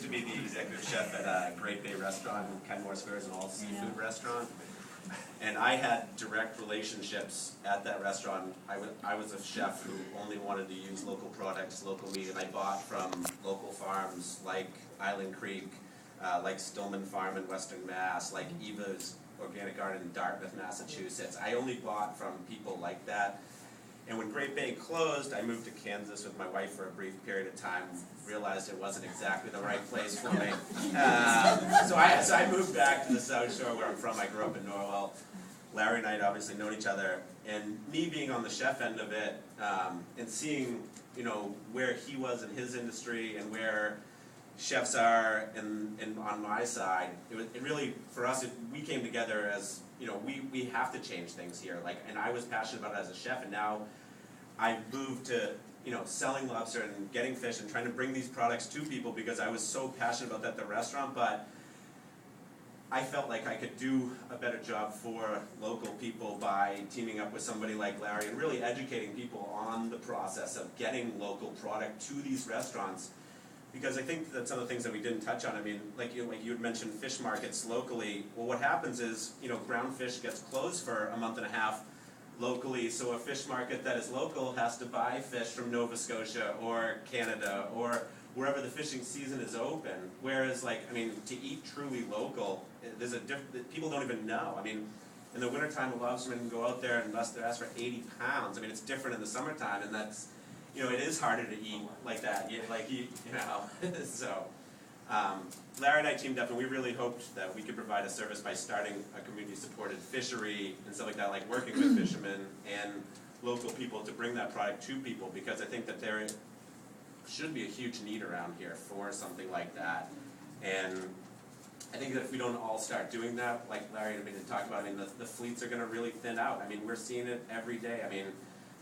to be the executive chef at a Great Bay restaurant in Kenmore Square, an all-seafood restaurant. And I had direct relationships at that restaurant. I was a chef who only wanted to use local products, local meat, and I bought from local farms like Island Creek, like Stillman Farm in Western Mass, like Eva's Organic Garden in Dartmouth, Massachusetts. I only bought from people like that. And when Great Bay closed, I moved to Kansas with my wife for a brief period of time, realized it wasn't exactly the right place for me. So I moved back to the South Shore where I'm from. I grew up in Norwell. Larry and I had obviously known each other. And me being on the chef end of it, and seeing, you know, where he was in his industry and where chefs are and on my side, it really, for us, we came together as, you know, we have to change things here. Like, and I was passionate about it as a chef, and now I moved to, you know, selling lobster and getting fish and trying to bring these products to people because I was so passionate about that at the restaurant, but I felt like I could do a better job for local people by teaming up with somebody like Larry and really educating people on the process of getting local product to these restaurants. Because I think that's some of the things that we didn't touch on. I mean, like you had mentioned fish markets locally. Well, what happens is, you know, ground fish gets closed for a month and a half locally, so a fish market that is local has to buy fish from Nova Scotia or Canada or wherever the fishing season is open. Whereas, like, I mean, to eat truly local, there's a people don't even know. I mean, in the wintertime, a lobsterman can go out there and ask for 80 pounds. I mean, it's different in the summertime, and that's, you know, it is harder to eat like that. You know, so. Larry and I teamed up, and we really hoped that we could provide a service by starting a community-supported fishery and stuff like that, like working with fishermen and local people to bring that product to people, because I think that there should be a huge need around here for something like that. And I think that if we don't all start doing that, like Larry and I talked about, I mean, the fleets are going to really thin out. I mean, we're seeing it every day. I mean,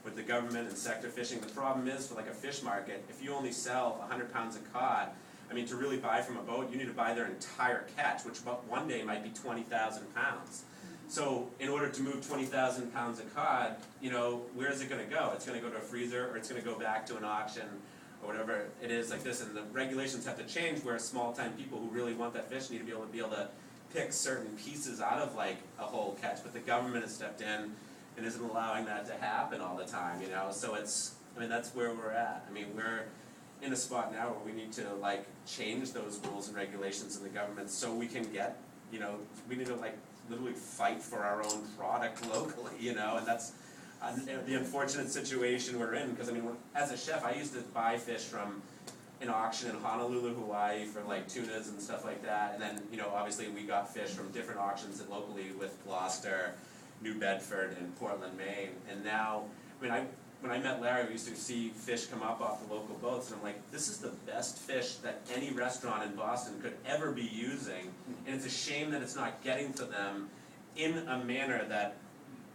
with the government and sector fishing, the problem is for like a fish market, if you only sell 100 pounds of cod, I mean, to really buy from a boat, you need to buy their entire catch, which one day might be 20,000 pounds. So in order to move 20,000 pounds of cod, you know, where is it going to go? It's going to go to a freezer, or it's going to go back to an auction, or whatever it is like this. And the regulations have to change where small-time people who really want that fish need to be able to pick certain pieces out of like a whole catch. But the government has stepped in and isn't allowing that to happen all the time, you know. So it's, I mean, that's where we're at. I mean, we're in a spot now where we need to like change those rules and regulations in the government so we can get, you know, we need to like literally fight for our own product locally, you know. And that's the unfortunate situation we're in, because I mean, as a chef, I used to buy fish from an auction in Honolulu, Hawaii for like tunas and stuff like that. And then, you know, obviously we got fish from different auctions locally with Gloucester, New Bedford, and Portland, Maine. And now, I mean, when I met Larry, we used to see fish come up off the local boats, and I'm like, this is the best fish that any restaurant in Boston could ever be using, and it's a shame that it's not getting to them in a manner that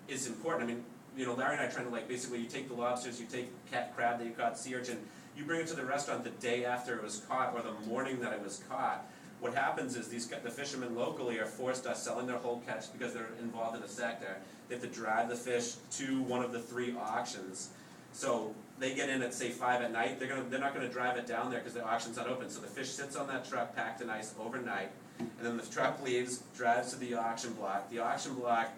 is important. I mean, you know, Larry and I are trying to, like, basically you take the lobsters, you take crab that you caught, sea urchin, you bring it to the restaurant the day after it was caught or the morning that it was caught. What happens is the fishermen locally are forced to selling their whole catch because they're involved in a sector. They have to drive the fish to one of the 3 auctions. So they get in at, say, 5 at night. They're not going to drive it down there because the auction's not open. So the fish sits on that truck packed in ice overnight, and then the truck leaves, drives to the auction block. The auction block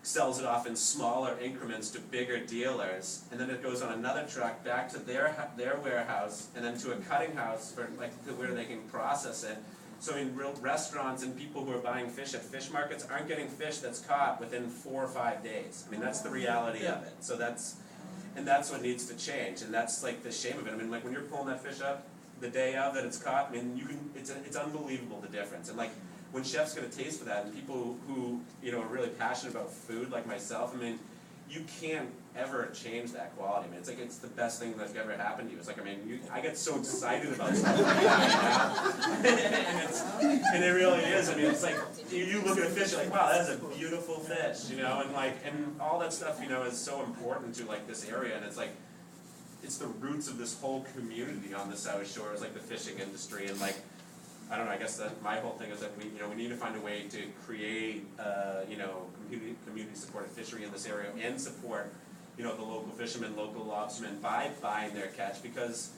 sells it off in smaller increments to bigger dealers, and then it goes on another truck back to their warehouse, and then to a cutting house for like where they can process it. So I mean, real restaurants and people who are buying fish at fish markets aren't getting fish that's caught within 4 or 5 days. I mean, that's the reality of it. So that's what needs to change, and that's like the shame of it. I mean, like when you're pulling that fish up the day of that it's caught, I mean, it's unbelievable the difference. And like, when chefs get a taste for that, and people who, you know, are really passionate about food like myself, I mean, you can't ever change that quality. I mean, it's like it's the best thing that's ever happened to you. It's like, I mean, I get so excited about stuff like that, and it really is. I mean, it's like you look at a fish, you're like, wow, that's a beautiful fish, you know, and all that stuff, you know, is so important to like this area, and it's like it's the roots of this whole community on the South Shore, is like the fishing industry, and like, I don't know, I guess that my whole thing is that we need to find a way to create, community-supported fishery in this area and support, you know, the local fishermen, local lobstermen by buying their catch, because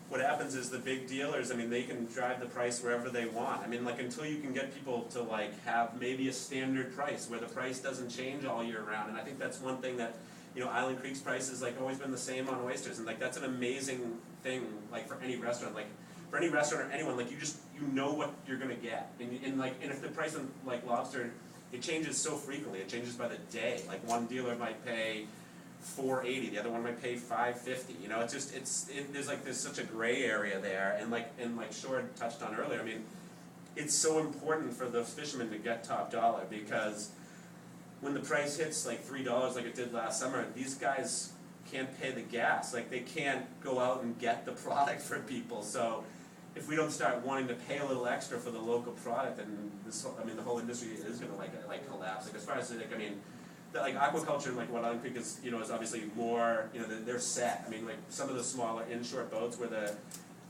what happens is the big dealers, I mean, they can drive the price wherever they want. I mean, like, until you can get people to, like, have maybe a standard price where the price doesn't change all year round. And I think that's one thing that, you know, Island Creek's price has, like, always been the same on oysters. And, like, that's an amazing thing, like, for any restaurant. Like, for any restaurant or anyone, like, you know what you're gonna get. And if the price on, like, lobster, it changes so frequently. It changes by the day. Like, one dealer might pay $4.80, the other one might pay $5.50. You know, it's just there's such a gray area there, and like Shore touched on earlier. I mean, it's so important for those fishermen to get top dollar, because when the price hits like $3 like it did last summer, these guys can't pay the gas. Like, they can't go out and get the product for people. So if we don't start wanting to pay a little extra for the local product, then the whole industry is going to like collapse. Like, as far as like, I mean, like aquaculture and like what Island Creek is, you know, is obviously more, you know, they're set. I mean, like some of the smaller inshore boats where the,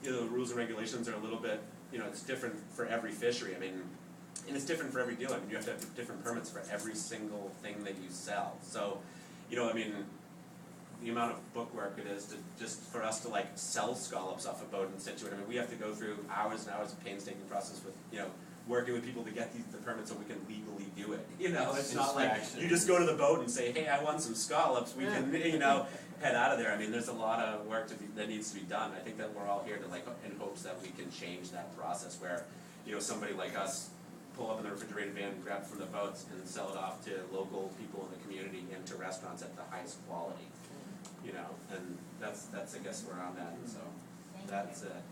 you know, the rules and regulations are a little bit, you know, it's different for every fishery. I mean, and it's different for every dealer. I mean, you have to have different permits for every single thing that you sell. So, you know, I mean, the amount of bookwork it is to just for us to like sell scallops off a boat in Situate. I mean, we have to go through hours and hours of painstaking process with, you know, working with people to get the permits so we can legally do it. You know, it's not like you just go to the boat and say, hey, I want some scallops, we can, you know, head out of there. I mean, there's a lot of work that needs to be done. I think that we're all here to, like, in hopes that we can change that process where, you know, somebody like us pull up in the refrigerated van, grab it from the boats, and sell it off to local people in the community and to restaurants at the highest quality. You know, and that's I guess where I'm at, and so that's it.